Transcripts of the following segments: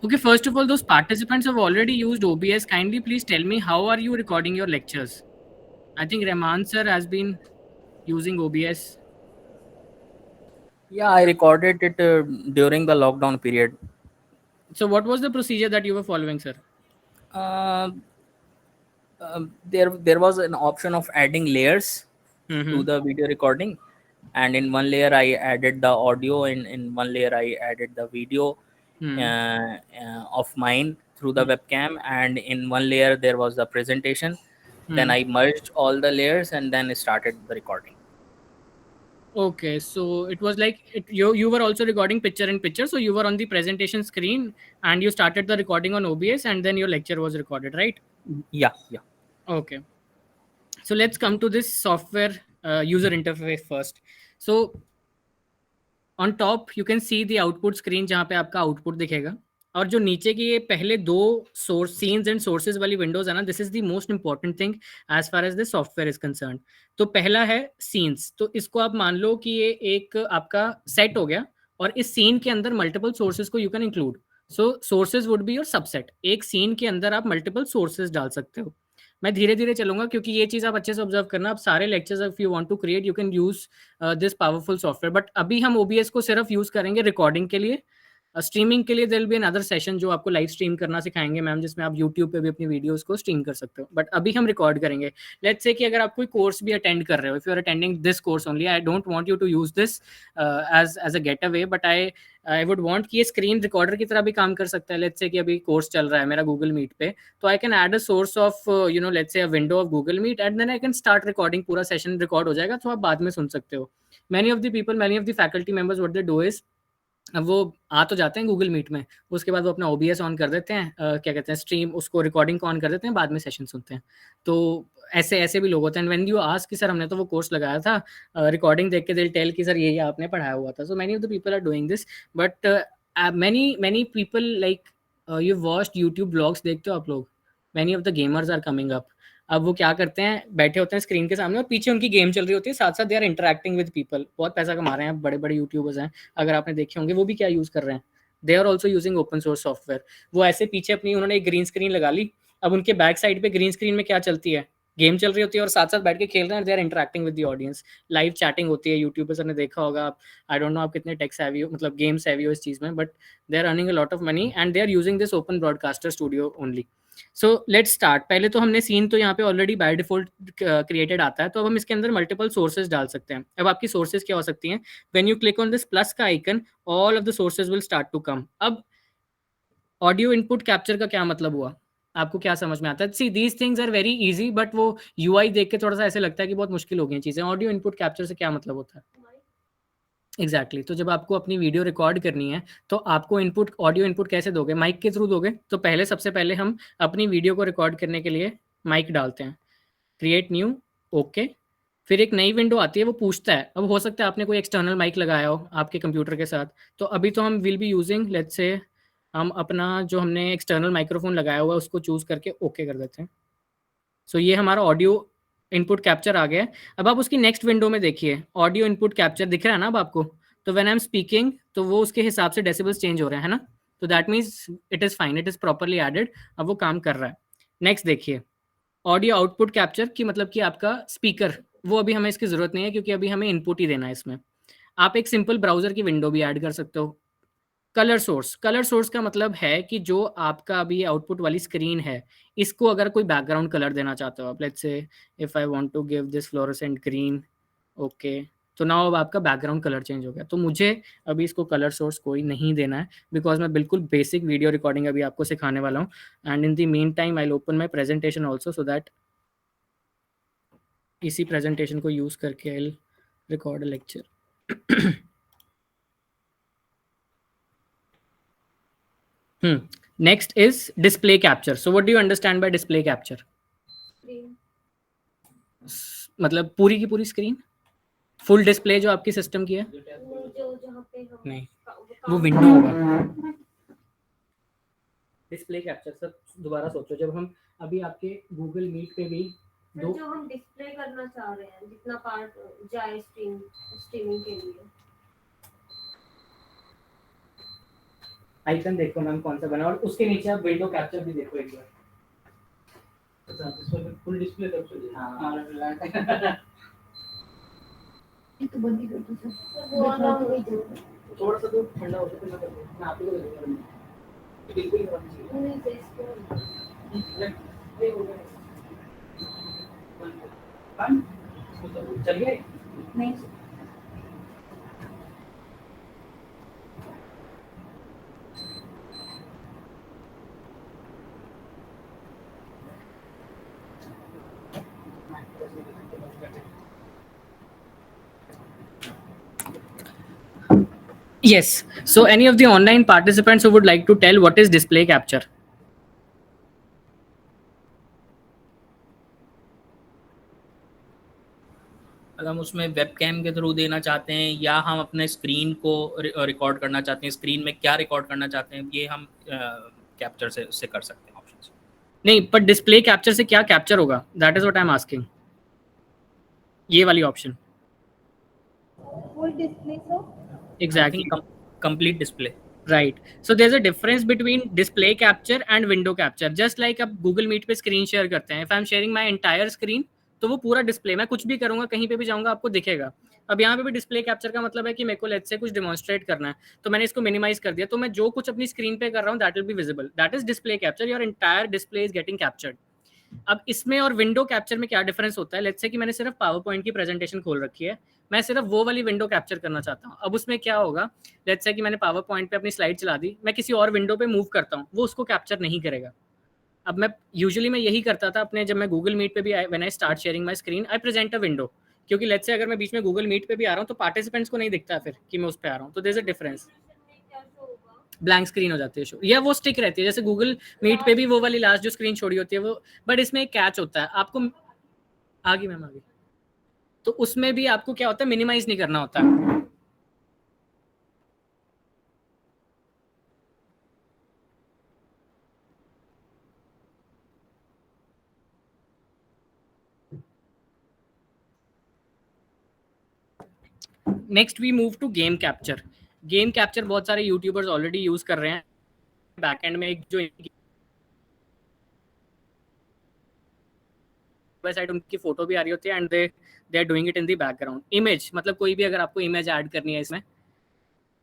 Okay, first of all, those participants have already used OBS. Kindly please tell me, how are you recording your lectures? I think Rahman sir has been using OBS. Yeah, I recorded it during the lockdown period. So what was the procedure that you were following, sir? Uh, there was an option of adding layers to Mm-hmm. the video recording, and in one layer I added the audio, and in one layer I added the video Hmm. of mine through the Hmm. webcam, and in one layer there was the presentation. Then Hmm. I merged all the layers and then started the recording. Okay, so it was like you were also recording picture in picture. So you were on the presentation screen and you started the recording on OBS, and then your lecture was recorded, right? Yeah, yeah. Okay. So let's come to this software user interface first. So on top you can see the output screen जहाँ पे आपका output दिखेगा, और जो नीचे की ये पहले दो सोर्स सीन्स एंड सोर्सेज वाली विंडोज है ना, this is the most important thing as far as the software is concerned. तो पहला है सीन्स, तो इसको आप मान लो कि ये एक आपका सेट हो गया, और इस सीन के अंदर मल्टीपल सोर्सेज को you can include. So sources would be your subset. एक सीन के अंदर आप मल्टीपल सोर्सेज डाल सकते हो। मैं धीरे धीरे चलूंगा क्योंकि ये चीज आप अच्छे से ऑब्जर्व करना। आप सारे lectures if you want to create you can use this powerful software, but अभी हम ओबीएस को सिर्फ यूज करेंगे रिकॉर्डिंग के लिए। स्ट्रीमिंग के लिए there will be another session जो आपको लाइव स्ट्रीम करना सिखाएंगे मैम, जिसमें आप यूट्यूब पे भी अपनी वीडियोस को स्ट्रीम कर सकते हो, बट अभी हम रिकॉर्ड करेंगे। लेट्स से कि अगर आप कोई कोर्स भी अटेंड कर रहे हो, if you are attending this course only, I don't want you to use this as a getaway, but I would want कि ये स्क्रीन रिकॉर्डर की तरह भी काम कर सकता है। लेट्स से कि अभी कोर्स चल रहा है मेरा गूगल मीट पे, तो I can add a source of let's say a window of Google Meet, and then I can start recording. पूरा सेशन रिकॉर्ड हो जाएगा तो आप बाद में सुन सकते हो। Many of the people, many of the faculty members, what they do is, अब वो आ तो जाते हैं गूगल मीट में, उसके बाद वो अपना ओबीएस ऑन कर देते हैं, क्या कहते हैं, स्ट्रीम, उसको रिकॉर्डिंग को ऑन कर देते हैं, बाद में सेशन सुनते हैं। तो ऐसे ऐसे भी लोग होते हैं। व्हेन यू आस्क कि सर हमने तो वो कोर्स लगाया था, रिकॉर्डिंग देख के दिल टेल कि सर ये आपने पढ़ाया हुआ था। So many of the people are doing this, but many many people like you watched YouTube blogs, देखते हो आप लोग? Many of the gamers are coming up. अब वो क्या करते हैं, बैठे होते हैं स्क्रीन के सामने और पीछे उनकी गेम चल रही होती है, साथ साथ they are interacting with people. बहुत पैसा कमा रहे हैं, बड़े बड़े यूट्यूबर्स हैं, अगर आपने देखे होंगे। वो भी क्या यूज कर रहे हैं, they are also using open source software. वो ऐसे पीछे अपनी उन्होंने एक ग्रीन स्क्रीन लगा ली, अब उनके बैक साइड पे ग्रीन स्क्रीन में क्या चलती है, गेम चल रही होती है, और साथ साथ बैठ के खेल रहे हैं, they are interacting with the audience. Live chatting होती है, यूट्यूबर्स ने देखा होगा आप। आई डोंट नो आप कितने टेक हैवी हो, मतलब गेम हैवी हो इस चीज में, but they are earning a lot of money and they are using this open broadcaster studio only. So let's start. पहले तो हमने सीन तो यहाँ पे ऑलरेडी बाय डिफॉल्ट क्रिएटेड आता है, तो अब हम इसके अंदर मल्टीपल सोर्सेज डाल सकते हैं। अब आपकी सोर्सेज क्या हो सकती हैं, when you click on this plus का icon, all of the sources will start to come. अब ऑडियो इनपुट कैप्चर का क्या मतलब हुआ, आपको क्या समझ में आता है? See these things are very easy, but वो यूआई देख के थोड़ा सा ऐसे लगता है कि बहुत मुश्किल हो गई चीजें। ऑडियो इनपुट कैप्चर से क्या मतलब होता है एग्जैक्टली तो जब आपको अपनी वीडियो रिकॉर्ड करनी है, तो आपको इनपुट, ऑडियो इनपुट कैसे दोगे, माइक के थ्रू दोगे। तो पहले सबसे पहले हम अपनी वीडियो को रिकॉर्ड करने के लिए माइक डालते हैं, क्रिएट न्यू, ओके। फिर एक नई विंडो आती है, वो पूछता है, अब हो सकता है आपने कोई एक्सटर्नल माइक लगाया हो आपके कंप्यूटर के साथ। तो अभी तो हम will be using, let's say हम अपना जो हमने एक्सटर्नल माइक्रोफोन लगाया हुआ है उसको चूज करके ओके कर देते हैं। सो ये हमारा ऑडियो इनपुट कैप्चर आ गया है। अब आप उसकी नेक्स्ट विंडो में देखिए, ऑडियो इनपुट कैप्चर दिख रहा है ना अब आपको। तो व्हेन आई एम स्पीकिंग, तो वो उसके हिसाब से डेसिबल्स चेंज हो रहे हैं, है ना। तो that means it is fine, it is properly added. अब वो काम कर रहा है। नेक्स्ट देखिए, ऑडियो आउटपुट कैप्चर की मतलब कि आपका स्पीकर, वो अभी हमें इसकी ज़रूरत नहीं है क्योंकि अभी हमें इनपुट ही देना है इसमें। आप एक सिंपल ब्राउज़र की विंडो भी ऐड कर सकते हो। कलर सोर्स, कलर सोर्स का मतलब है कि जो आपका अभी आउटपुट वाली स्क्रीन है, इसको अगर कोई बैकग्राउंड कलर देना चाहते हो आप, let's say if I want to give this fluorescent green, okay. तो नाउ अब आपका बैकग्राउंड कलर चेंज हो गया। तो मुझे अभी इसको कलर सोर्स कोई नहीं देना है, बिकॉज मैं बिल्कुल बेसिक वीडियो रिकॉर्डिंग अभी आपको सिखाने वाला हूँ। And in the mean time I open my presentation also, so that इसी प्रेजेंटेशन को यूज़ करके I record a lecture. Next is display capture. So what do you understand by display capture? मतलब पूरी की पूरी स्क्रीन, फुल डिस्प्ले जो आपकी system की है, नहीं, वो विंडो होगा। डिस्प्ले कैप्चर सर, दोबारा सोचो, जब हम अभी आपके गूगल मीट पे भी दो जो हम डिस्प्ले करना चाह रहे हैं, जितना पार्ट जाए स्ट्रीमिंग के लिए। आइकन देखो मैम कौन सा बना, और उसके नीचे आप विंडो कैप्चर भी देखो एक बार। अच्छा इसमें फुल डिस्प्ले कैप्चर है। हाँ ये तो बंद ही कर दो सर। वो वाला थोड़ा सा तो ठंडा हो जाए तो मैं कर दूंगा। मैं आप ही को दे दूंगा। बिल्कुल नहीं होनी चाहिए। नहीं टेस्ट नहीं हो गया। चल गए? नहीं Yes. So any of the online participants who would like to tell what is display capture? अगर हम उसमें वेबकैम के थ्रू देना चाहते हैं या हम अपने स्क्रीन को रिकॉर्ड करना चाहते हैं, स्क्रीन में क्या रिकॉर्ड करना चाहते हैं, ये हम कैप्चर से कर सकते हैं ऑप्शन से। नहीं, पर डिस्प्ले कैप्चर से क्या कैप्चर होगा, that is what I am asking. ये वाली option full display sir. Exactly, complete display. Right. So there is a difference between display capture and window capture. Just like आप Google Meet पे screen share करते हैं, if I am sharing my entire screen, तो वो पूरा display, मैं कुछ भी करूंगा, कहीं पे भी जाऊंगा, आपको दिखेगा। अब यहाँ पे भी डिस्प्ले कैप्चर का मतलब है कि मेरे को लेट्स से कुछ डेमोन्स्ट्रेट करना है, तो मैंने इसको मिनिमाइज कर दिया, तो मैं जो कुछ अपनी स्क्रीन पे कर रहा हूँ that will be visible, that is display capture, your entire display is getting captured. अब इसमें और विंडो कैप्चर में क्या डिफरेंस होता है, लेट्स से कि मैंने सिर्फ पावर पॉइंट की प्रेजेंटेशन खोल रखी है, मैं सिर्फ वो वाली विंडो कैप्चर करना चाहता हूँ। अब उसमें क्या होगा, लेट्स से कि मैंने पावर पॉइंट पे अपनी स्लाइड चला दी, मैं किसी और विंडो पे मूव करता हूँ, वो उसको कैप्चर नहीं करेगा। अब मैं यूजुअली मैं यही करता था अपने, जब मैं गूगल मीट पे भी when I start sharing my screen, I present a window, क्योंकि लेट्स से अगर मैं बीच में गूगल मीट पे भी आ रहा हूँ तो पार्टिसिपेंट्स को नहीं दिखता फिर कि मैं उस पर आ रहा हूँ, तो there is a difference. Blank screen हो जाती है शो, या वो स्टिक रहती है, जैसे गूगल मीट पे भी वो वाली लास्ट जो स्क्रीन छोड़ी होती है वो, बट इसमें एक कैच होता है, आपको आगे मैम आगे, तो उसमें भी आपको क्या होता है, मिनिमाइज नहीं करना होता है। Next we move to game capture. Game capture बहुत सारे यूट्यूबर्स ऑलरेडी यूज कर रहे हैं। बैकएंड में एक जो साइड उनकी फोटो भी आ रही होती है, and they are doing it in the background. Image मतलब कोई भी अगर आपको इमेज ऐड करनी है इसमें,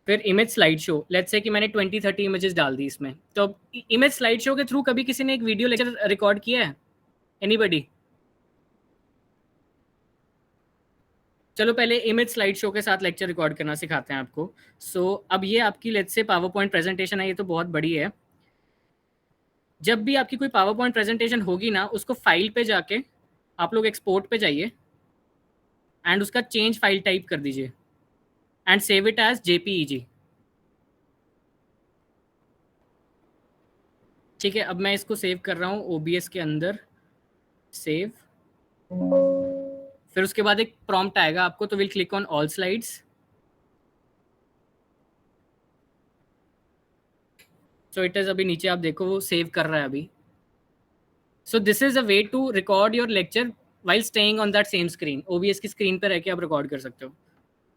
फिर image slide show, let's say कि मैंने 20-30 इमेजेस डाल दी इसमें, तो इमेज स्लाइड शो के थ्रू कभी किसी ने एक वीडियो लेक्चर रिकॉर्ड किया है, एनीबडी? चलो पहले इमेज स्लाइड शो के साथ लेक्चर रिकॉर्ड करना सिखाते हैं आपको। सो अब ये आपकी let's say power point presentation है, ये तो बहुत बड़ी है। जब भी आपकी कोई पावर पॉइंट प्रेजेंटेशन होगी ना, उसको फाइल पे जाके आप लोग एक्सपोर्ट पे जाइए एंड उसका चेंज फाइल टाइप कर दीजिए and save it as JPEG. ठीक है, अब मैं इसको सेव कर रहा हूँ ओबीएस के अंदर, सेव। फिर उसके बाद एक प्रॉम्प्ट आएगा आपको, तो will click on all slides. So it is, अभी नीचे आप देखो वो सेव कर रहा है अभी। So this is a way to record your lecture while staying on that same screen. OBS की स्क्रीन पर रह के आप रिकॉर्ड कर सकते हो।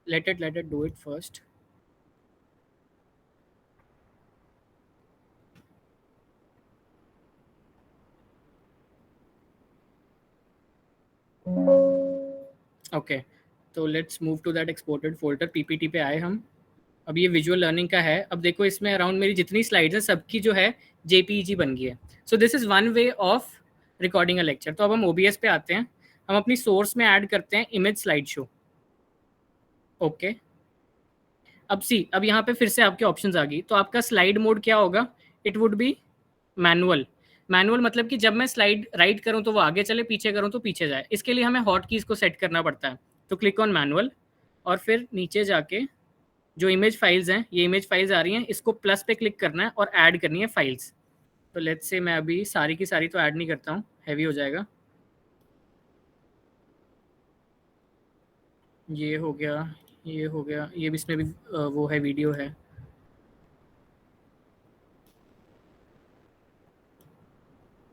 Let it do it first. Okay, तो let's move to that exported folder. PPT पे आए हम। अब ये विजुअल लर्निंग का है। अब देखो इसमें अराउंड मेरी जितनी स्लाइड्स हैं सबकी जो है जेपीईजी बन गई है। सो this is one way of recording a lecture. तो अब हम ओबीएस पे आते हैं, हम अपनी सोर्स में ऐड करते हैं इमेज स्लाइड शो। ओके, अब यहाँ पे फिर से आपके ऑप्शंस आ गई। तो आपका स्लाइड मोड क्या होगा, it would be manual. Manual मतलब कि जब मैं स्लाइड राइट करूँ तो वो आगे चले, पीछे करूँ तो पीछे जाए। इसके लिए हमें हॉट कीज को सेट करना पड़ता है। तो क्लिक ऑन मैनुअल और फिर नीचे जाके जो इमेज फाइल्स हैं, ये इमेज फाइल्स आ रही हैं, इसको प्लस पे क्लिक करना है और ऐड करनी है फाइल्स। तो लेट्स से मैं अभी सारी की सारी तो ऐड नहीं करता हूँ, हैवी हो जाएगा। ये हो गया, ये हो गया, ये भी इसमें भी वो है, वीडियो है।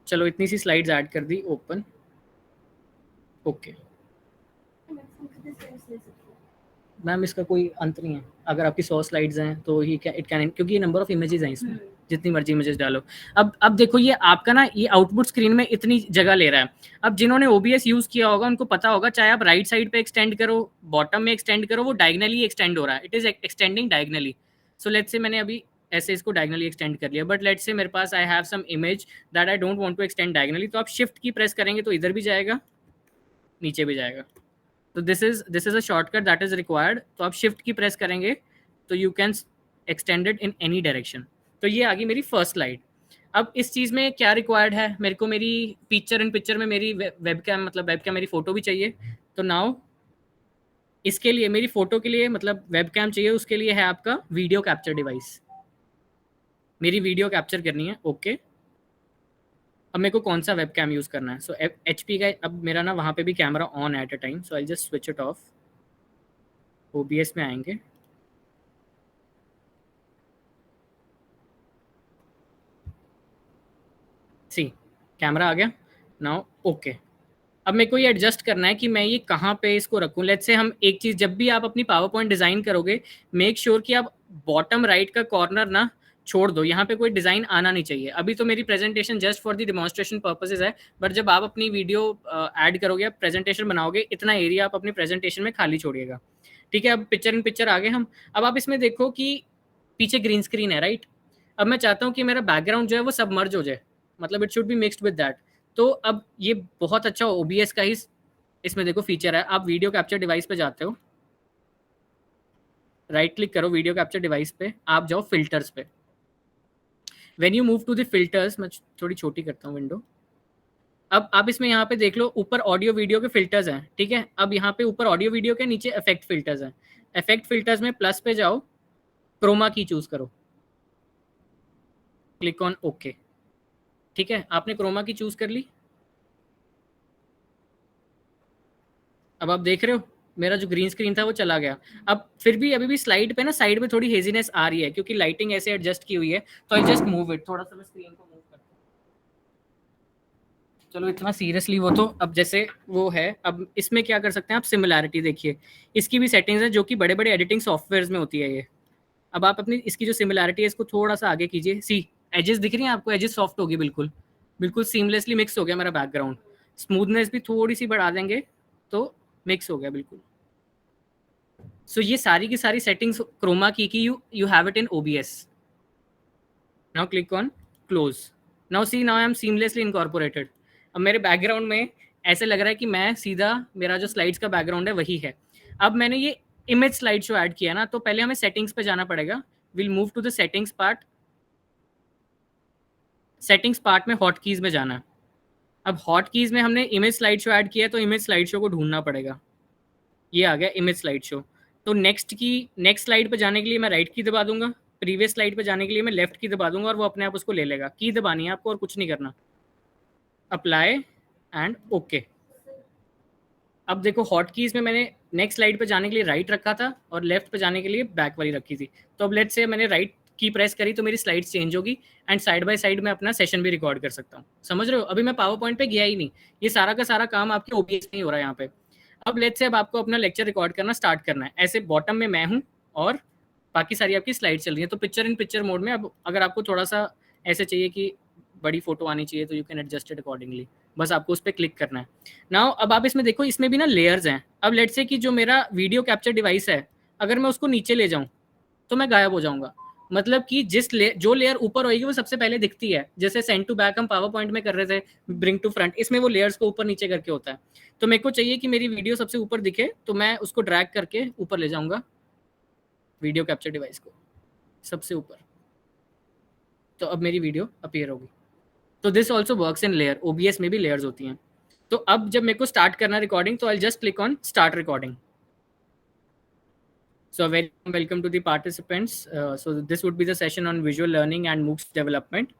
चलो इतनी सी स्लाइड्स ऐड कर दी, ओपन। ओके, मैम इसका कोई अंत नहीं है, अगर आपकी 100 स्लाइड्स हैं तो ही इट कैन, क्योंकि ये नंबर ऑफ इमेजेस हैं इसमें, जितनी मर्जी इमेजेस डालो। अब देखो ये आपका ना ये आउटपुट स्क्रीन में इतनी जगह ले रहा है। अब जिन्होंने OBS यूज़ किया होगा उनको पता होगा, चाहे आप राइट साइड पे एक्सटेंड करो, बॉटम में एक्सटेंड करो, वो डायगनली एक्सटेंड हो रहा है, it is extending diagonally. So let's say मैंने अभी ऐसे इसको डायगनली एक्सटेंड कर लिया, बट लेट्स से मेरे पास I have some image that I don't want to extend diagonally, तो आप शिफ्ट की प्रेस करेंगे तो इधर भी जाएगा, नीचे भी जाएगा। तो this is a shortcut that is required. तो आप शिफ्ट की प्रेस करेंगे तो you can extend it in any direction. तो ये आ गई मेरी फर्स्ट स्लाइड। अब इस चीज़ में क्या रिक्वायर्ड है, मेरे को मेरी पिक्चर इन पिक्चर में मेरी वेबकैम, मतलब वेबकैम मेरी फ़ोटो भी चाहिए। तो नाउ इसके लिए मेरी फ़ोटो के लिए मतलब वेबकैम चाहिए, उसके लिए है आपका वीडियो कैप्चर डिवाइस। मेरी वीडियो कैप्चर करनी है, ओके। अब मेरे को कौन सा वेबकैम यूज़ करना है? सो HP का, अब मेरा ना वहाँ पे भी कैमरा ऑन है at a time, so I just switch it of. OBS में आएंगे, सी कैमरा आ गया नाउ, ओके। अब मेरे को ये एडजस्ट करना है कि मैं ये कहाँ पे इसको रखूँ। लेट्स से हम एक चीज़, जब भी आप अपनी पावर पॉइंट डिज़ाइन करोगे, मेक श्योर कि आप बॉटम राइट का कॉर्नर ना छोड़ दो, यहाँ पे कोई डिज़ाइन आना नहीं चाहिए। अभी तो मेरी presentation just for the demonstration purposes है, बट जब आप अपनी वीडियो ऐड करोगे, आप प्रेजेंटेशन बनाओगे, इतना एरिया आप अपनी प्रेजेंटेशन में खाली छोड़िएगा, ठीक है। अब पिक्चर इन पिक्चर आ गए हम। अब आप इसमें देखो कि पीछे ग्रीन स्क्रीन है, राइट। अब मैं चाहता हूँ कि मेरा बैकग्राउंड जो है वो सबमर्ज हो जाए, मतलब it should be mixed with that. तो अब ये बहुत अच्छा OBS का ही इसमें देखो फीचर है। आप वीडियो कैप्चर डिवाइस पे जाते हो, राइट क्लिक करो वीडियो कैप्चर डिवाइस पे, आप जाओ फिल्टर्स पे। When you move to the filters, मैं थोड़ी छोटी करता हूँ विंडो। अब आप इसमें यहाँ पे देख लो, ऊपर ऑडियो वीडियो के फिल्टर्स हैं, ठीक है। अब यहाँ पे ऊपर ऑडियो वीडियो के नीचे इफेक्ट फिल्टर्स हैं। इफेक्ट फिल्टर्स में प्लस पे जाओ, क्रोमा की चूज करो, क्लिक ऑन ओके, ठीक है। आपने क्रोमा की चूज कर ली। अब आप देख रहे हो मेरा जो ग्रीन स्क्रीन था वो चला गया। अब फिर भी अभी भी स्लाइड पे ना साइड में थोड़ी हेजीनेस आ रही है, क्योंकि लाइटिंग ऐसे एडजस्ट की हुई है। तो आई जस्ट मूव इट, थोड़ा सा मैं स्क्रीन को मूव करता हूँ। चलो इतना सीरियसली वो तो अब जैसे वो है। अब इसमें क्या कर सकते हैं आप, सिमिलैरिटी देखिए, इसकी भी सेटिंग्स है जो कि बड़े बड़े एडिटिंग सॉफ्टवेयर्स में होती है ये। अब आप अपनी इसकी जो सिमिलैरिटी है इसको थोड़ा सा आगे कीजिए। सी एजेस दिख रही हैं आपको, एजेस सॉफ्ट होगी, बिल्कुल बिल्कुल सीमलेसली मिक्स हो गया मेरा बैकग्राउंड। स्मूथनेस भी थोड़ी सी बढ़ा देंगे तो मिक्स हो गया बिल्कुल। सो ये सारी की सारी सेटिंग्स क्रोमा की you have it in OBS। Now click on close. Now see, now I M seamlessly incorporated. अब मेरे बैकग्राउंड में ऐसे लग रहा है कि मैं सीधा, मेरा जो स्लाइड्स का बैकग्राउंड है वही है। अब मैंने ये इमेज स्लाइड शो ऐड किया ना, तो पहले हमें सेटिंग्स पे जाना पड़ेगा। Will move to the settings part. Settings part में हॉट कीज में जाना। अब हॉट कीज में हमने इमेज स्लाइड शो ऐड किया, तो इमेज स्लाइड शो को ढूंढना पड़ेगा। ये आ गया इमेज स्लाइड शो। तो नेक्स्ट स्लाइड पे जाने के लिए मैं राइट की दबा दूंगा, प्रीवियस स्लाइड पे जाने के लिए मैं लेफ्ट की दबा दूंगा, और वो अपने आप उसको ले लेगा। की दबानी है आपको और कुछ नहीं करना। Apply and okay. अब देखो हॉट कीज में मैंने नेक्स्ट स्लाइड पे जाने के लिए राइट रखा था और लेफ्ट पे जाने के लिए बैक वाली रखी थी। तो अब लेट्स से मैंने राइट की प्रेस करी तो मेरी स्लाइड्स चेंज होगी, एंड साइड बाय साइड में अपना सेशन भी रिकॉर्ड कर सकता हूँ। समझ रहे हो? अभी मैं पावर पॉइंट पे गया ही नहीं, ये सारा का सारा काम आपके OBS में ही हो रहा है यहाँ पे। अब लेट्स से अब आपको अपना लेक्चर रिकॉर्ड करना स्टार्ट करना है। ऐसे बॉटम में मैं हूँ और बाकी सारी आपकी स्लाइड चल रही है, तो पिक्चर इन पिक्चर मोड में। अब अगर आपको थोड़ा सा ऐसे चाहिए कि बड़ी फोटो आनी चाहिए, तो you can adjust it accordingly. बस आपको उस पर क्लिक करना है। नाउ अब आप इसमें देखो, इसमें भी ना लेयर्स हैं। अब लेट्स से कि जो मेरा वीडियो कैप्चर डिवाइस है, अगर मैं उसको नीचे ले जाऊँ तो मैं गायब हो जाऊंगा। मतलब कि जो लेयर ऊपर होगी वो सबसे पहले दिखती है। जैसे सेंड टू बैक हम पावर पॉइंट में कर रहे थे, ब्रिंग टू फ्रंट, इसमें वो लेयर्स को ऊपर नीचे करके होता है। तो मेरे को चाहिए कि मेरी वीडियो सबसे ऊपर दिखे, तो मैं उसको ड्रैग करके ऊपर ले जाऊंगा, वीडियो कैप्चर डिवाइस को सबसे ऊपर। तो अब मेरी वीडियो अपीयर होगी। तो this also works in layer. OBS में भी लेयर्स होती हैं। तो अब जब मेरे को स्टार्ट करना रिकॉर्डिंग, तो I just click on start recording. So very welcome to the participants. So this would be the session on visual learning and MOOCs development.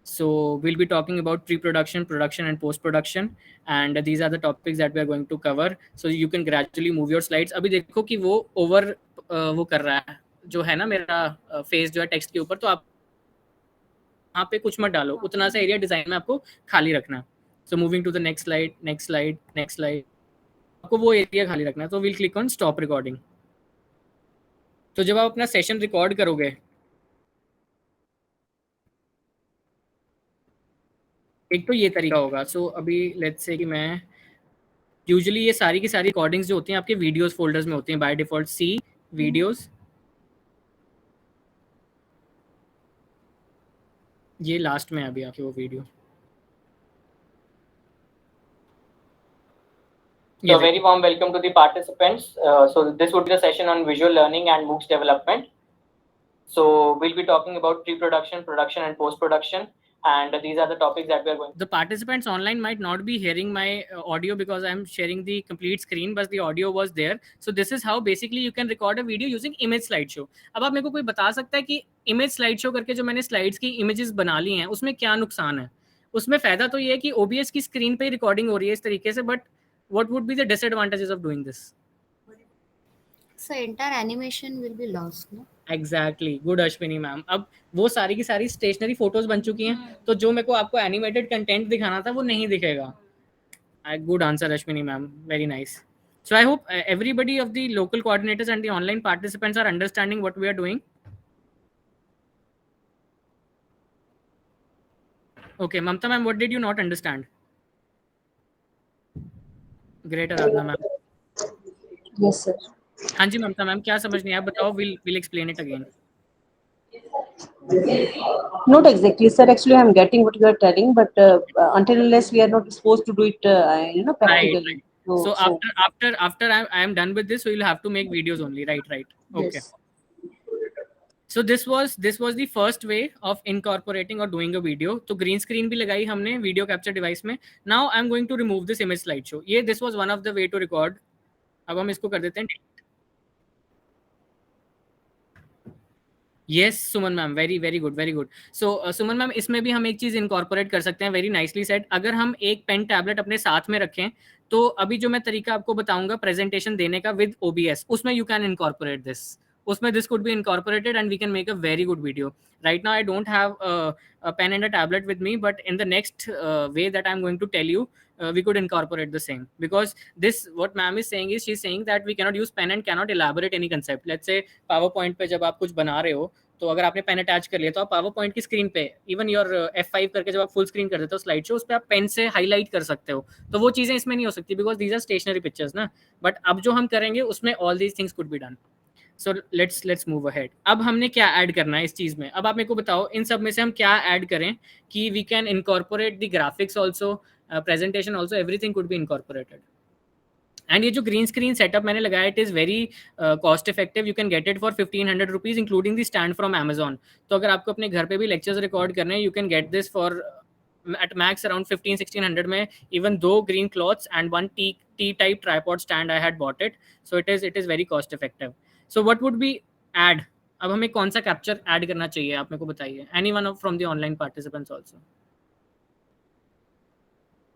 So we'll be talking about pre-production, production and post-production, and these are the topics that we are going to cover. So you can gradually move your slides. अभी देखो कि वो वो कर रहा है, जो है ना मेरा फेस जो है टेक्स्ट के ऊपर, तो आप यहाँ पे कुछ मत डालो, उतना सा एरिया डिजाइन में आपको खाली रखना है। So moving to the next slide, आपको वो एरिया खाली रखना है। तो we'll click on stop recording. तो जब आप अपना सेशन रिकॉर्ड करोगे, एक तो ये तरीका होगा। सो अभी लेट्स से कि मैं यूजुअली ये सारी की सारी रिकॉर्डिंग्स जो होती हैं आपके वीडियोस फोल्डर्स में होती हैं बाय डिफॉल्ट। सी वीडियोस, ये लास्ट में है अभी आपकी वो video. So very warm welcome to the participants. So this would be the session on visual learning and MOOCs development. So we'll be talking about pre-production, production and post-production. And these are the topics that we are going. The participants online might not be hearing my audio because I'm sharing the complete screen, but the audio was there. So this is how basically you can record a video using image slideshow. अब आप मेरे को कोई बता सकता है कि image slideshow करके जो मैंने slides की images बना ली हैं उसमें क्या नुकसान है? उसमें फ़ायदा तो ये है कि OBS की स्क्रीन पे ही रिकॉर्डिंग हो रही है इस तरीके से, but what would be the disadvantages of doing this? So entire animation will be lost, no? Exactly, good Ashwini ma'am. अब वो सारी की सारी स्टेशनरी फोटोज बन चुकी हैं, तो जो मेरे को आपको एनिमेटेड कंटेंट दिखाना था वो नहीं दिखेगा। Good answer Ashwini ma'am, very nice. So I hope everybody of the local coordinators and the online participants are understanding what we are doing. Okay, Mamta ma'am, what did you not understand? Great, Aradhana ma'am. Yes, sir. हाँ जी ममता ma'am, क्या समझ नहीं आया बताओ, we'll explain it again. Not exactly, sir. Actually, I'm getting what you are telling, but until unless we are not supposed to do it, practically. Right. So after I am done with this, so you'll have to make videos only, right? Okay. Yes. So this was the first way of incorporating or doing a video. तो green screen भी लगाई हमने video capture device में. Now I'm going to remove this image slideshow. ये this was one of the way to record. अब हम इसको कर देते हैं. Yes, सुमन मैम, वेरी गुड। सो सुमन मैम, इसमें भी हम एक चीज़ इनकॉर्पोरेट कर सकते हैं, वेरी नाइसली सेड। अगर हम एक पेन टैबलेट अपने साथ में रखें तो अभी जो मैं तरीका आपको बताऊंगा प्रेजेंटेशन देने का विद OBS, उसमें यू कैन इनकॉर्पोरेट दिस, उसमें this could be incorporated and we can make a very good video. Right now I don't have a pen and a tablet with me, but in the next way that I'm going to tell you, we could incorporate the same, because this what ma'am is saying is she's saying that we cannot use pen and cannot elaborate any concept. Let's say PowerPoint पे जब आप कुछ बना रहे हो तो अगर आपने पेन अटैच कर लिया तो आप PowerPoint की स्क्रीन पे इवन योर F5 करके जब आप फुल स्क्रीन कर देते हो स्लाइड शो, उस पर आप पेन से हाईलाइट कर सकते हो, तो वो चीज़ें इसमें नहीं हो सकती because these are stationary pictures ना। बट अब जो हम करेंगे उसमें all these things could be done. So let's move ahead. अब हमने क्या ऐड करना है इस चीज़ में, अब आप मेरे को बताओ इन सब में से हम क्या ऐड करें कि we can incorporate the graphics also, presentation also, everything could be incorporated. And ये जो ग्रीन स्क्रीन सेटअप मैंने लगाया, it is very cost effective. You can get it for 1500 rupees including the stand from Amazon। तो अगर आपको अपने घर पे भी लेक्चर्स रिकॉर्ड करने हैं, you can get this for at max around 1500-1600 में, even 2 green cloths and 1 T type tripod stand I had bought it, so it is very cost effective. So what would we add? अब हमें कौन सा capture add करना चाहिए आप मेरे को बताइए, anyone from the online participants also.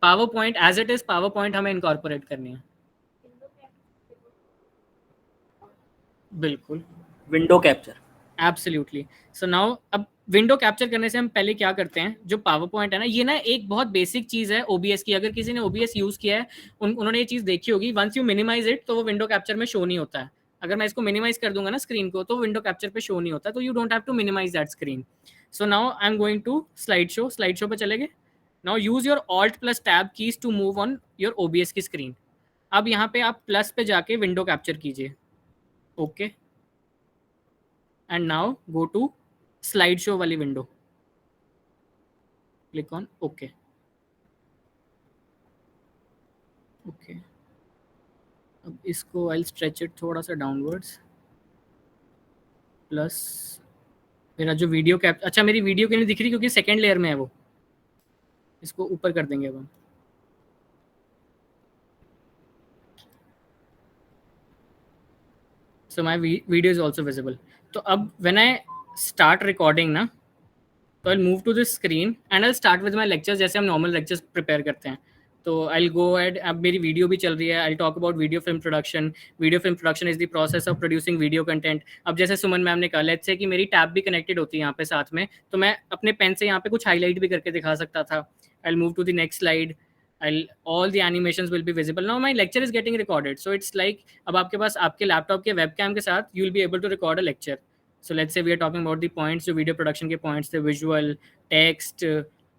PowerPoint as it is, PowerPoint हमें incorporate करनी है। बिल्कुल, window capture, absolutely. So now अब विंडो कैप्चर करने से हम पहले क्या करते हैं, जो पावर पॉइंट है ना, ये ना एक बहुत बेसिक चीज़ है OBS की। अगर किसी ने OBS यूज़ किया है उन्होंने ये चीज़ देखी होगी, वंस यू मिनिमाइज इट तो वो विंडो कैप्चर में शो नहीं होता है। अगर मैं इसको मिनिमाइज कर दूंगा ना स्क्रीन को, तो विंडो कैप्चर पे शो नहीं होता, तो you don't have to minimize that screen. So now I am going to slide show पे चले गए। Now use your Alt + Tab keys to move on your OBS की स्क्रीन। अब यहाँ पे आप प्लस पे जाके विंडो कैप्चर कीजिए, okay, and now go to slide show वाली विंडो, क्लिक ऑन ओके। अब इसको आई स्ट्रेच इट थोड़ा सा डाउनवर्ड्स, प्लस मेरा जो वीडियो कैप, अच्छा मेरी वीडियो क्यों नहीं दिख रही, क्योंकि सेकेंड लेयर में है वो, इसको ऊपर कर देंगे अब हम। So my video is also visible. तो अब when I start recording ना, तो I'll move to this screen and I'll start with my lectures, जैसे हम normal lectures prepare करते हैं। तो I'll go ahead, अब मेरी वीडियो भी चल रही है, I'll talk about video film production. Video film production is the process of producing video content. अब जैसे सुमन मैम ने कहा, let's say कि मेरी टैब भी कनेक्टेड होती है यहाँ पे साथ में, तो मैं अपने पेन से यहाँ पे कुछ हाईलाइट भी करके दिखा सकता था। I'll move to the next slide. all the animations will be visible. Now my lecture is getting recorded, so it's like अब आपके पास आपके लैपटॉप के वेबकैम के साथ you will be able to record a lecture. So let's say we are talking about the points, जो video production के points थे, visual, text,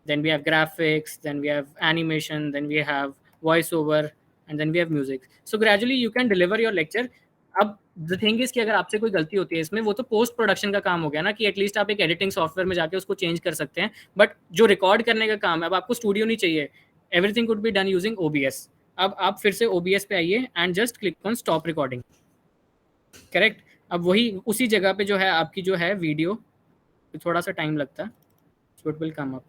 then we have graphics, then we have animation, then we have voiceover, and then we have music. So gradually you can deliver your lecture. अब the thing is कि अगर आपसे कोई गलती होती है इसमें, वो तो पोस्ट प्रोडक्शन का काम हो गया ना, कि एटलीस्ट आप एक एडिटिंग सॉफ्टवेयर में जाके उसको चेंज कर सकते हैं, बट जो रिकॉर्ड करने का काम है, अब आपको स्टूडियो नहीं चाहिए, everything could be done using OBS. अब आप फिर से OBS पे आइए and just click on stop recording. Correct. अब वही उसी जगह पे जो है आपकी जो है वीडियो, थोड़ा सा टाइम लगता है, so it will come up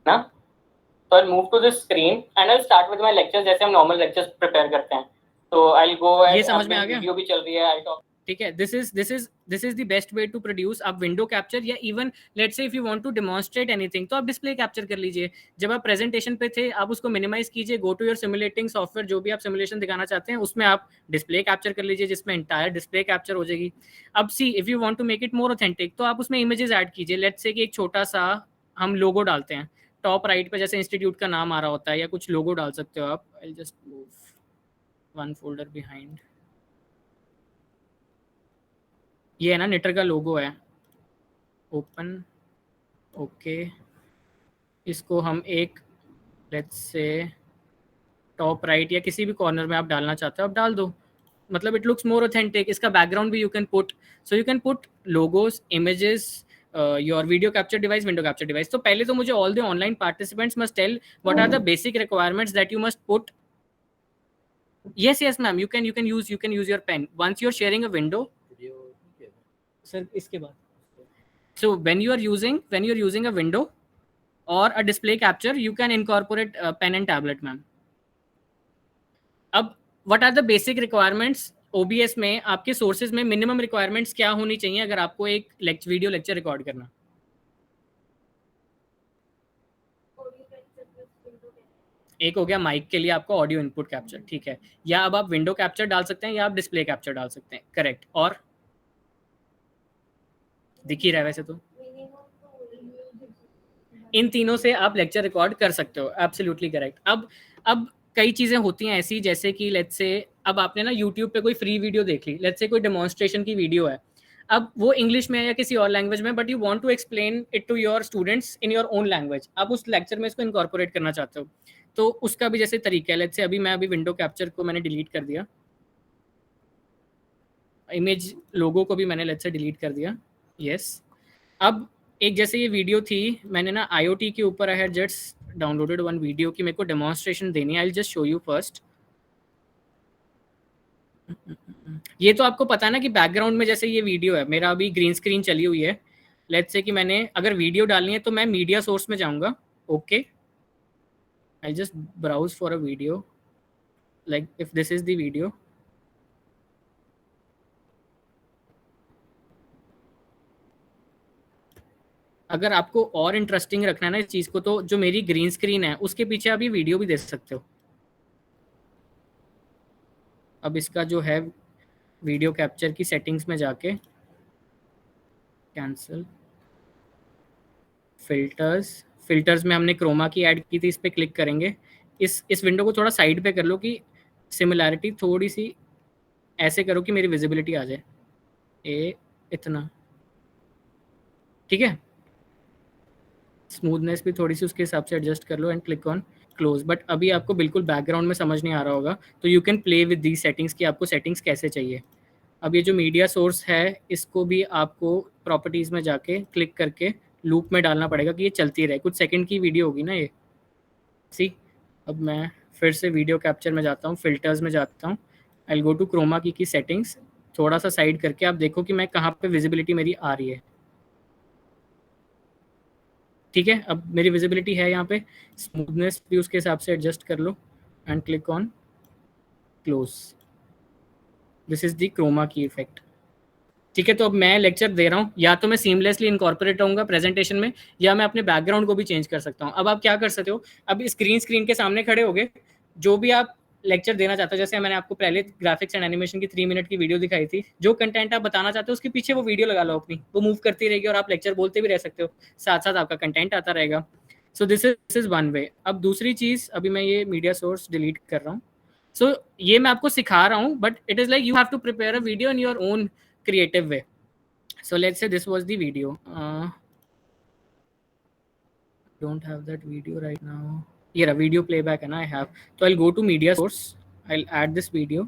ना. So I'll move to this screen and I'll start with my lectures जैसे हम normal lectures prepare करते हैं. So I'll go ahead. ये समझ में आ गया? वीडियो भी चल रही है. I'll talk. ठीक है. This is the best way to produce. आप विंडो कैप्चर या even let's say if you want to demonstrate anything, तो आप डिस्प्ले कैप्चर कर लीजिए. जब आप प्रेजेंटेशन पे थे, आप उसको मिनिमाइज कीजिए, go to your simulating software, जो भी आप सिमुलेशन दिखाना चाहते हैं उसमें आप डिस्प्ले कैप्चर कर लीजिए, जिसमें इंटायर डिस्प्ले कैप्चर हो जाएगी. अब see if you want to make it more authentic, तो आप उसमें इमेजेस ऐड कीजिए. लेट्स से कि एक छोटा सा हम लोगो डालते हैं टॉप राइट पे, जैसे इंस्टीट्यूट का नाम आ रहा होता है, या कुछ लोगो डाल सकते हो आप. I just move one folder behind. ये है ना निटर का लोगो है. ओपन. ओके. इसको हम एक लेट्स से टॉप राइट या किसी भी कॉर्नर में आप डालना चाहते हो, आप डाल दो. मतलब इट लुक्स मोर ऑथेंटिक. इसका बैकग्राउंड भी you can put. So you can put logos, images, your video capture device, window capture device. तो पहले तो मुझे all the online participants must tell what are the basic requirements that you must put. Yes ma'am, you can use your pen once you're sharing a window. Sir, इसके बाद. So when you're using a window or a display capture, you can incorporate pen and tablet ma'am. अब what are the basic requirements? OBS में आपके sources में minimum requirements क्या होनी चाहिए अगर आपको एक वीडियो लेक्चर रिकॉर्ड करना? एक हो गया माइक के लिए आपको ऑडियो इनपुट कैप्चर, ठीक है. या अब आप विंडो कैप्चर डाल सकते हैं या आप डिस्प्ले कैप्चर डाल सकते हैं. करेक्ट. और दिख ही रहा है वैसे तो. इन तीनों से आप लेक्चर रिकॉर्ड कर सकते हो. Absolutely correct. अब कई चीज़ें होती हैं ऐसी, जैसे कि लेट्स से अब आपने ना यूट्यूब पे कोई फ्री वीडियो देख ली, लेट्स से कोई डेमोन्स्ट्रेशन की वीडियो है, अब वो इंग्लिश में है या किसी और लैंग्वेज में, but you want to explain it to your students in your own language. आप उस लेक्चर में इसको इनकॉर्पोरेट करना चाहते हो, तो उसका भी जैसे तरीका है. लेट्स से अभी विंडो कैप्चर को मैंने डिलीट कर दिया, इमेज लोगो को भी मैंने लेट्स से डिलीट कर दिया. यस. अब एक जैसे ये वीडियो थी, मैंने ना IoT के ऊपर I had just downloaded one video की मेरे को डेमोन्स्ट्रेशन देनी है. I will just show you first. ये तो आपको पता है ना कि बैकग्राउंड में जैसे ये वीडियो है, मेरा अभी ग्रीन स्क्रीन चली हुई है. लेट्स से कि मैंने अगर वीडियो डालनी है तो मैं मीडिया सोर्स में जाऊंगा. Okay. I just browse for a video, like if this is the video. अगर आपको और इंटरेस्टिंग रखना है ना इस चीज़ को, तो जो मेरी ग्रीन स्क्रीन है उसके पीछे आप ये वीडियो भी दे सकते हो. अब इसका जो है वीडियो कैप्चर की सेटिंग्स में जाके कैंसिल, फिल्टर्स में हमने क्रोमा की ऐड की थी, इस पर क्लिक करेंगे. इस विंडो को थोड़ा साइड पे कर लो कि सिमिलैरिटी थोड़ी सी ऐसे करो कि मेरी विजिबिलिटी आ जाए. इतना ठीक है. स्मूथनेस भी थोड़ी सी उसके हिसाब से एडजस्ट कर लो and click on close. But अभी आपको बिल्कुल बैकग्राउंड में समझ नहीं आ रहा होगा, तो you can play with the settings कि आपको सेटिंग्स कैसे चाहिए. अब ये जो मीडिया सोर्स है, इसको भी आपको प्रॉपर्टीज़ में जाके क्लिक करके लूप में डालना पड़ेगा कि ये चलती रहे. कुछ सेकंड की वीडियो होगी ना ये. सी, अब मैं फिर से वीडियो कैप्चर में जाता हूँ, फिल्टर्स में जाता हूँ, I will go to chroma की सेटिंग्स. थोड़ा सा साइड करके आप देखो कि मैं कहाँ पे विजिबिलिटी मेरी आ रही है. ठीक है. अब मेरी विजिबिलिटी है यहाँ पे. स्मूथनेस भी उसके हिसाब से एडजस्ट कर लो and click on close. This is the chroma key effect. ठीक है. तो अब मैं लेक्चर दे रहा हूँ, या तो मैं सीमलेसली इनकॉर्पोरेट रहूँगा प्रेजेंटेशन में, या मैं अपने बैकग्राउंड को भी चेंज कर सकता हूँ. अब आप क्या कर सकते हो, अब स्क्रीन के सामने खड़े होगे, जो भी आप लेक्चर देना चाहते हो, जैसे मैंने आपको पहले ग्राफिक्स एंड एनिमेशन की 3 मिनट की वीडियो दिखाई थी, जो कंटेंट आप बताना चाहते हो उसके पीछे वो वीडियो लगा लो अपनी, वो मूव करती रहेगी और आप लेक्चर बोलते भी रह सकते हो, साथ साथ आपका कंटेंट आता रहेगा. सो दिस इज वन वे. अब दूसरी चीज़, अभी मैं ये मीडिया सोर्स डिलीट कर रहा हूँ. सो ये मैं आपको सिखा रहा हूँ, but it is like you have to prepare a video in your own creative way. So let's say this was the video. Don't have that video right now. Here, a video playback and I have. So I'll go to media source. I'll add this video.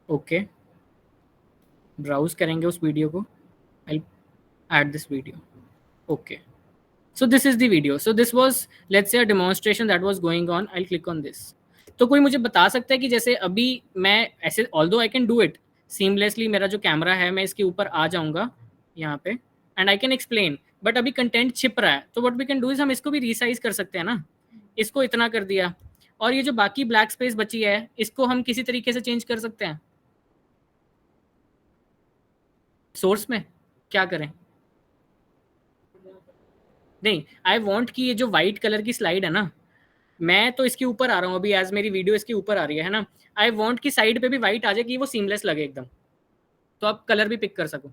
Okay. Browse करेंगे उस video को. I'll add this video. Okay. So this is the video. So this was, let's say, a demonstration that was going on. I'll click on this. तो कोई मुझे बता सकता है कि जैसे अभी मैं ऐसे, although I can do it seamlessly, मेरा जो कैमरा है मैं इसके ऊपर आ जाऊंगा यहाँ पे and I can explain, but अभी कंटेंट छिप रहा है. तो what we can do is हम इसको भी रीसाइज कर सकते हैं ना. इसको इतना कर दिया और ये जो बाकी ब्लैक स्पेस बची है इसको हम किसी तरीके से चेंज कर सकते हैं. सोर्स में क्या करें? नहीं, आई वॉन्ट कि ये जो वाइट कलर की स्लाइड है ना, मैं तो इसके ऊपर आ रहा हूँ अभी, एज मेरी वीडियो इसके ऊपर आ रही है ना. आई वॉन्ट कि साइड पे भी वाइट आ जाए कि वो सीमलेस लगे एकदम, तो आप कलर भी पिक कर सको.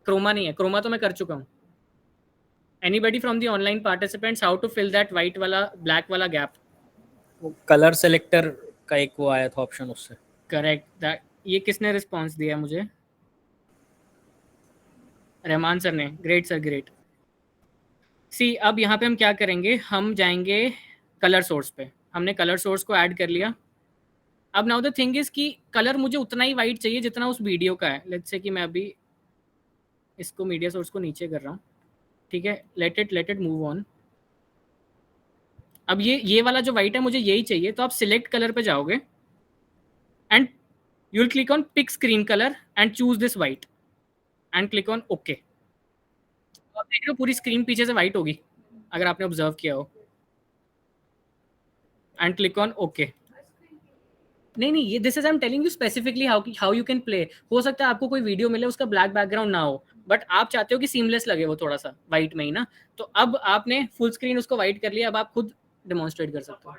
क्रोमा नहीं है, क्रोमा तो मैं कर चुका हूँ. Anybody from the online participants, how to fill that white वाला ब्लैक वाला गैप? वो कलर सेलेक्टर का एक वो आया था ऑप्शन, उससे. करेक्ट. दैट ये किसने रिस्पॉन्स दिया मुझे? रहमान सर ने. Great sir, great. सी, अब यहाँ पे हम क्या करेंगे, हम जाएंगे कलर सोर्स पे. हमने कलर सोर्स को ऐड कर लिया. अब नाउ द थिंग इज कि कलर मुझे उतना ही वाइट चाहिए जितना उस वीडियो का है. लेट्स से कि मैं अभी इसको मीडिया सोर्स को नीचे कर रहा हूँ, ठीक है. Let it move on. अब ये वाला जो वाइट है मुझे यही चाहिए, तो आप सिलेक्ट कलर पे जाओगे and you will click on pick screen colour and choose this white and click on okay. आप देख रहे हो पूरी स्क्रीन पीछे से वाइट होगी अगर आपने ऑब्जर्व किया हो. And click on okay. नहीं, ये this is I am telling you specifically how you can play. हो सकता है आपको कोई वीडियो मिले उसका ब्लैक बैकग्राउंड ना हो, बट आप चाहते हो कि सीमलेस लगे वो थोड़ा सा वाइट में ही ना. तो अब आपने फुल स्क्रीन उसको वाइट कर लिया. अब आप खुद डेमोन्स्ट्रेट कर सकते हो.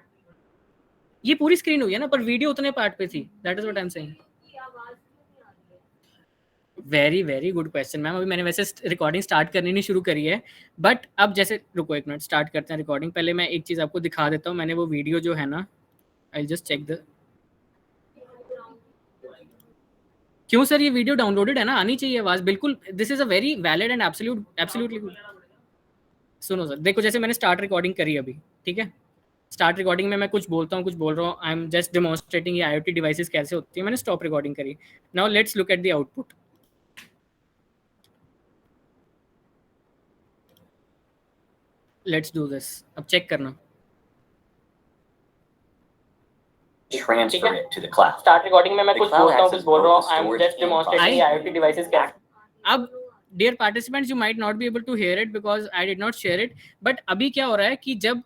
ये पूरी स्क्रीन हुई है ना, पर वीडियो उतने पार्ट पे थी. That is what I am saying. Very very good question ma'am. अभी मैंने वैसे रिकॉर्डिंग स्टार्ट करनी नहीं शुरू करी है, बट अब जैसे रुको एक मिनट, स्टार्ट करते हैं रिकॉर्डिंग. पहले मैं एक चीज़ आपको दिखा देता हूँ. मैंने वो वीडियो जो है ना, आई जस्ट चेक द. क्यों सर, ये वीडियो डाउनलोडेड है ना, आनी चाहिए आवाज़ बिल्कुल. This is a very valid and absolutely good. सुनो सर, देखो जैसे मैंने स्टार्ट रिकॉर्डिंग करी अभी, ठीक है. स्टार्ट रिकॉर्डिंग में मैं कुछ बोलता हूँ, कुछ बोल रहा हूँ. आई एम जस्ट डेमोन्स्ट्रेटिंग ये IoT डिवाइसेस कैसे होती है. मैंने स्टॉप रिकॉर्डिंग करी. Now let's look at the output. Let's do this. अब चेक करना. transfer it to the cloud. Start recording में मैं कुछ बोलता हूँ, कुछ बोल रहा हूँ. I'm just demonstrating IoT devices कैसे. अब dear participants, you might not be able to hear it because I did not share it. But अभी क्या हो रहा है कि जब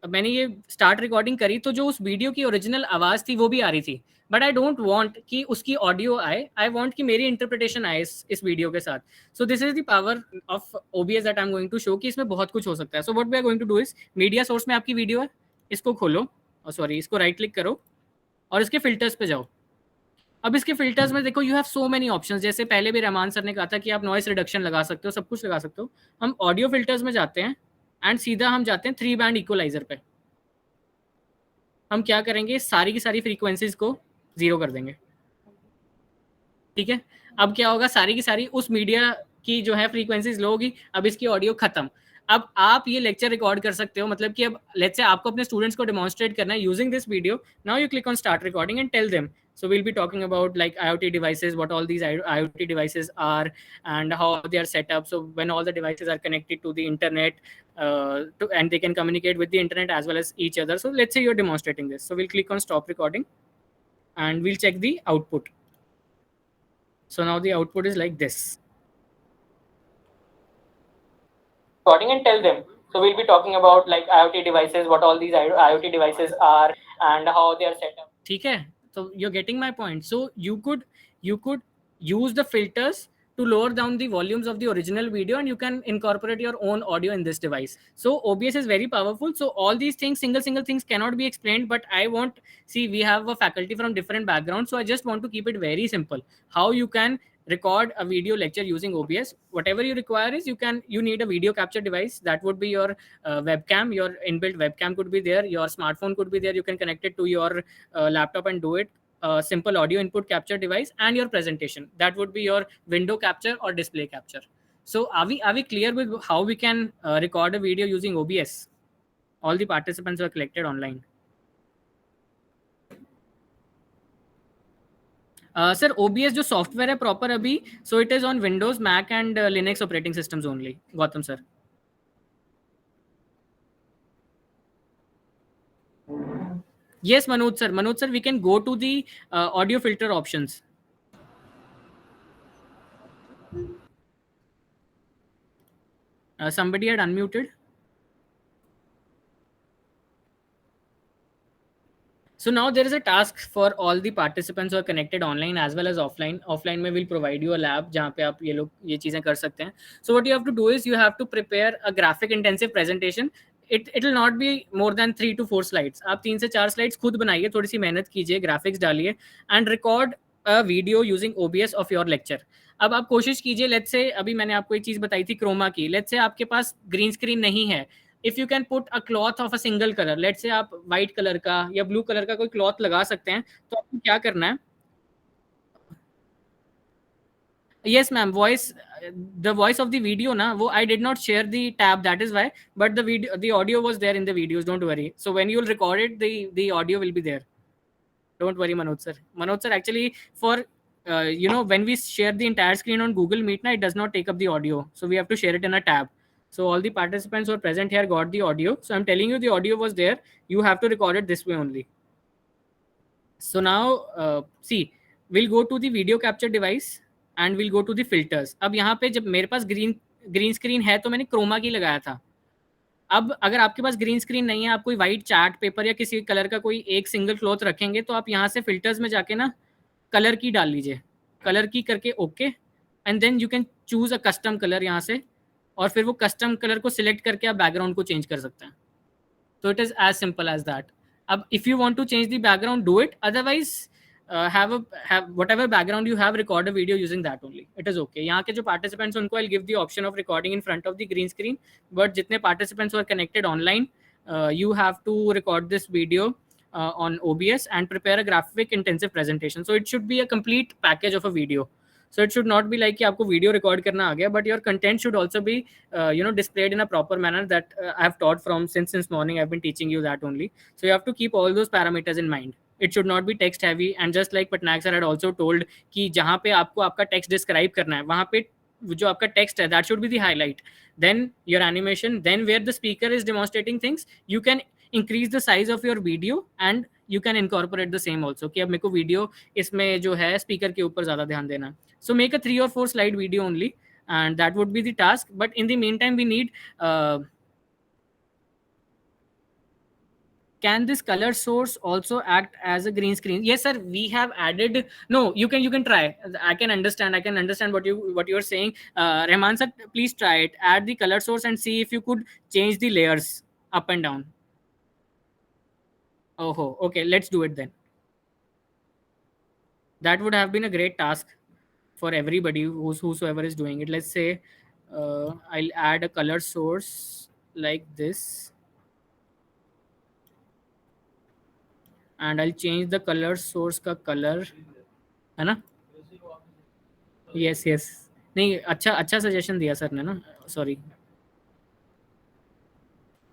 मैंने ये स्टार्ट रिकॉर्डिंग करी तो जो उस वीडियो की ओरिजिनल आवाज़ थी वो भी आ रही थी. बट आई डोंट वांट कि उसकी ऑडियो आए. आई वांट कि मेरी इंटरप्रिटेशन आए इस वीडियो के साथ. So this is the power of OBS that I am going to show कि इसमें बहुत कुछ हो सकता है. So what we are going to do is, media source में आपकी वीडियो है, इसको खोलो, सॉरी इसको राइट क्लिक करो और इसके फिल्टर्स पे जाओ. अब इसके फिल्टर्स में देखो, you have so many options. जैसे पहले भी रहमान सर ने कहा था कि आप नॉइस रिडक्शन लगा सकते हो, सब कुछ लगा सकते हो. हम ऑडियो फिल्टर्स में जाते हैं एंड सीधा हम जाते हैं 3 बैंड इक्वलाइजर पे. हम क्या करेंगे, सारी की सारी फ्रीक्वेंसीज को 0 कर देंगे, ठीक है. अब क्या होगा, सारी की सारी उस मीडिया की जो है फ्रीक्वेंसीज लो होगी. अब इसकी ऑडियो खत्म. अब आप ये लेक्चर रिकॉर्ड कर सकते हो, मतलब कि अब लेट्स से आपको अपने स्टूडेंट्स को डेमोन्स्ट्रेट करना है using this video. Now you click on start recording and tell them. So we'll be talking about like IoT devices, what all these IoT devices are and how they are set up. So when all the devices are connected to the internet and they can communicate with the internet as well as each other. So let's say you're demonstrating this. So we'll click on stop recording and we'll check the output. So now the output is like this. Recording and tell them. So we'll be talking about like IoT devices, what all these IoT devices are and how they are set up. ठीक है. So you're getting my point. So you could use the filters to lower down the volumes of the original video and you can incorporate your own audio in this device. So OBS is very powerful. So all these things, single things cannot be explained, but I want, see, we have a faculty from different backgrounds. So I just want to keep it very simple. How you can record a video lecture using OBS. Whatever you require is you need a video capture device. That would be your webcam. Your inbuilt webcam could be there. Your smartphone could be there. You can connect it to your laptop and do it. Simple audio input capture device and your presentation. That would be your window capture or display capture. So are we clear with how we can record a video using OBS? All the participants were collected online. Sir, OBS जो software है proper अभी, so it is on Windows, Mac and Linux operating systems only. Gautam sir. Yes, Manoj sir. Manoj sir, we can go to the audio filter options. Somebody had unmuted. So now there is a task for all the participants who are connected online as well as offline. Offline में will provide you a lab जहाँ पे आप ये चीजें कर सकते हैं. So what you have to do is you have to prepare a graphic intensive presentation. It will not be more than 3 to 4 slides. आप 3 से 4 slides खुद बनाइए, थोड़ी सी मेहनत कीजिए, graphics डालिए and record a video using OBS of your lecture. अब आप कोशिश कीजिए, let's say अभी मैंने आपको एक चीज बताई थी क्रोमा की. Let's say आपके पास green screen नहीं है. If you can put a cloth of a single color, let's say आप white color का या blue color का कोई cloth लगा सकते हैं, तो आपको क्या करना है? Yes ma'am, the voice of the video ना, वो I did not share the tab, that is why, but the audio was there in the videos, don't worry. So when you will record it, the audio will be there. Don't worry Manoj sir. Manoj sir, actually for when we share the entire screen on Google Meet na, it does not take up the audio, so we have to share it in a tab. So all the participants who are present here got the audio. So I'm telling you the audio was there. You have to record it this way only. So now see, we'll go to the video capture device and we'll go to the filters. अब यहाँ पे जब मेरे पास green screen है तो मैंने Croma की लगाया था. अब अगर आपके पास ग्रीन स्क्रीन नहीं है, आप कोई व्हाइट चार्ट पेपर या किसी कलर का कोई एक सिंगल क्लॉथ रखेंगे, तो आप यहाँ से फिल्टर्स में जाके ना कलर की डाल लीजिए, कलर की करके okay, and then you can choose a custom colour यहाँ से, और फिर वो कस्टम कलर को सिलेक्ट करके आप बैकग्राउंड को चेंज कर सकते हैं. तो it is as simple as that. अब if you want to change the background, do it. Otherwise have whatever background you have, record a video using that only. It is okay. यहाँ के जो participants उनको I'll give the option of recording in front of the green screen, but जितने participants who are connected online, you have to record this video on OBS and prepare a graphic intensive presentation. So it should be a complete package of a video. So it should not be like कि आपको video record करना आ गया, but your content should also be displayed in a proper manner that I have taught from since morning. I've been teaching you that only. So you have to keep all those parameters in mind. It should not be text heavy, and just like Patnaik sir had also told कि जहाँ पे आपको आपका text describe करना है, वहाँ पे जो आपका text है, that should be the highlight. Then your animation, then where the speaker is demonstrating things, you can increase the size of your video and you can incorporate the same also. कि अब मेरे को video इसमें जो है speaker के ऊपर ज़्यादा ध्यान देना. So make a 3 or 4 slide video only, and that would be the task. But in the meantime, we need can this color source also act as a green screen? Yes sir, we have added. No, you can try. I can understand what you are saying. Rahman sir, please try it. Add the color source and see if you could change the layers up and down. Oh, okay, let's do it then. That would have been a great task for everybody whosoever is doing it. Let's say I'll add a color source like this, and I'll change the color source का color, है ना? Yes. नहीं, अच्छा suggestion दिया sir ने ना, sorry.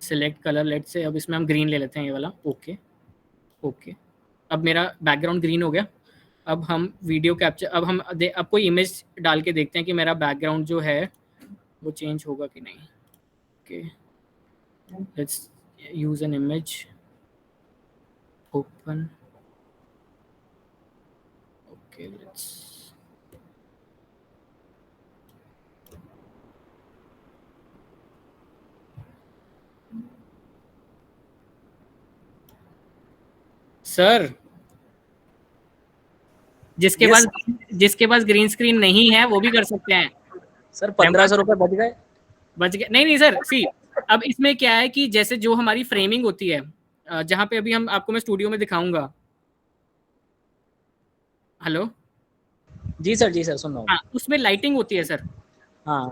Select color, let's say अब इसमें हम green ले लेते हैं, ये वाला. ओके. अब मेरा बैकग्राउंड ग्रीन हो गया. अब हम वीडियो कैप्चर, अब कोई इमेज डाल के देखते हैं कि मेरा बैकग्राउंड जो है वो चेंज होगा कि नहीं. Okay, let's use an image. Open. Okay, let's. Sir, जिसके पास ग्रीन स्क्रीन नहीं है वो भी कर सकते हैं सर. 1500 रुपए बच गए. नहीं सर, सी अब इसमें क्या है कि जैसे जो हमारी फ्रेमिंग होती है, जहाँ पे अभी हम आपको मैं स्टूडियो में दिखाऊंगा. हेलो जी सर सुन रहा हूँ। हाँ, उसमें लाइटिंग होती है सर। हाँ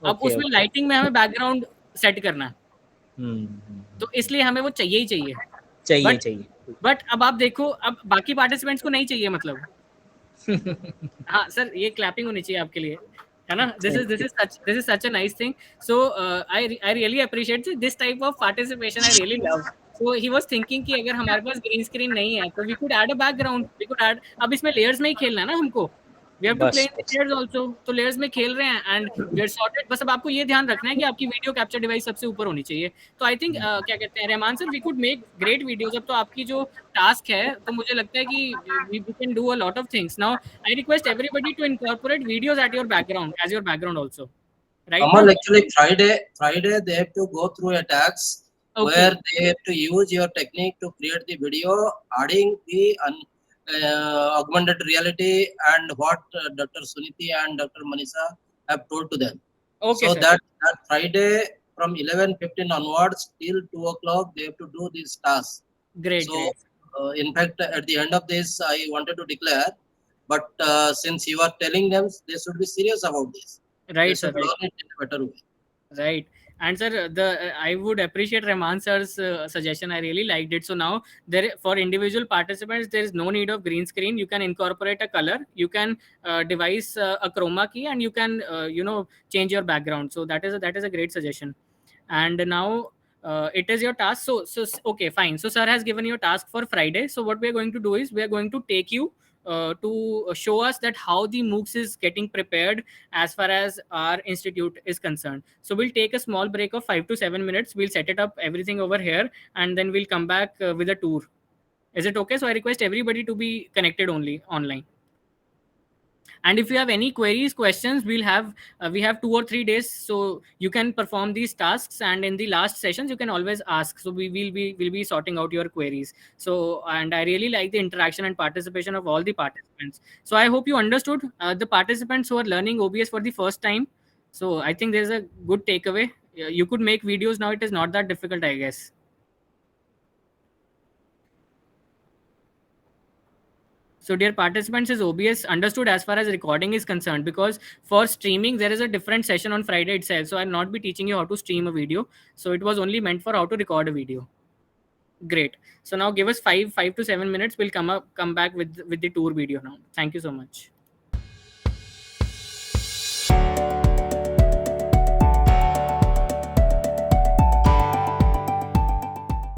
अब ओके उसमें ओके। लाइटिंग में हमें बैकग्राउंड सेट करना है, हम्म, तो इसलिए हमें वो चाहिए ही चाहिए। चाहिए बट चाहिए। बट अब आप देखो, अब बाकी पार्टिसिपेंट्स को नहीं चाहिए मतलब। हाँ सर, ये क्लैपिंग होनी चाहिए आपके लिए, है ना? This is such a nice thing. So I really appreciate this type of participation. I really love. So he was thinking कि अगर हमारे पास ग्रीन स्क्रीन नहीं है तो we could add a background, we could add. अब इसमें layers में ही खेलना है ना हमको. वी हैव टू प्ले बस इन लेयर्स आल्सो. तो लेयर्स में खेल रहे हैं एंड वी आर सॉर्टेड. बस अब आपको ये ध्यान रखना है कि आपकी वीडियो कैप्चर डिवाइस सबसे ऊपर होनी चाहिए. तो आई थिंक क्या कहते हैं Rahman sir, we could make great videos. अब तो आपकी जो टास्क है, तो मुझे लगता है कि we can do a lot of things now. I request everybody to incorporate videos at your background as your background also. Right now? Kamal, actually Friday they have to go through a task Okay. where they have to use your technique to create the video, adding the augmented reality and what Dr. Suniti and Dr. Manisha have told to them. Okay, So sir. that Friday from 11:15 onwards till 2 o'clock they have to do these tasks. Great, So great. in fact at the end of this I wanted to declare, but since you are telling them, they should be serious about this. Right, They sir. should Right. learn it in a better way. Right. And sir, I would appreciate Rahman sir's suggestion. I really liked it. So now there, for individual participants, there is no need of green screen. You can incorporate a color. You can devise a chroma key, and you can change your background. So that is a great suggestion. And now it is your task. So okay, fine. So sir has given you a task for Friday. So what we are going to do is we are going to take you to show us that how the MOOCs is getting prepared as far as our institute is concerned. So we'll take a small break of 5 to 7 minutes. We'll set it up everything over here, and then we'll come back with a tour. Is it okay? So I request everybody to be connected only online. And if you have any queries, questions, we have 2 or 3 days, so you can perform these tasks, and in the last sessions you can always ask. So we'll be sorting out your queries. So, and I really like the interaction and participation of all the participants. So I hope you understood, the participants who are learning OBS for the first time. So I think there's a good takeaway. You could make videos now. It is not that difficult, I guess. So dear participants, is OBS understood as far as recording is concerned? Because for streaming, there is a different session on Friday itself. So I'll not be teaching you how to stream a video. So it was only meant for how to record a video. Great. So now give us 5 to 7 minutes. We'll come back with the tour video now. Thank you so much.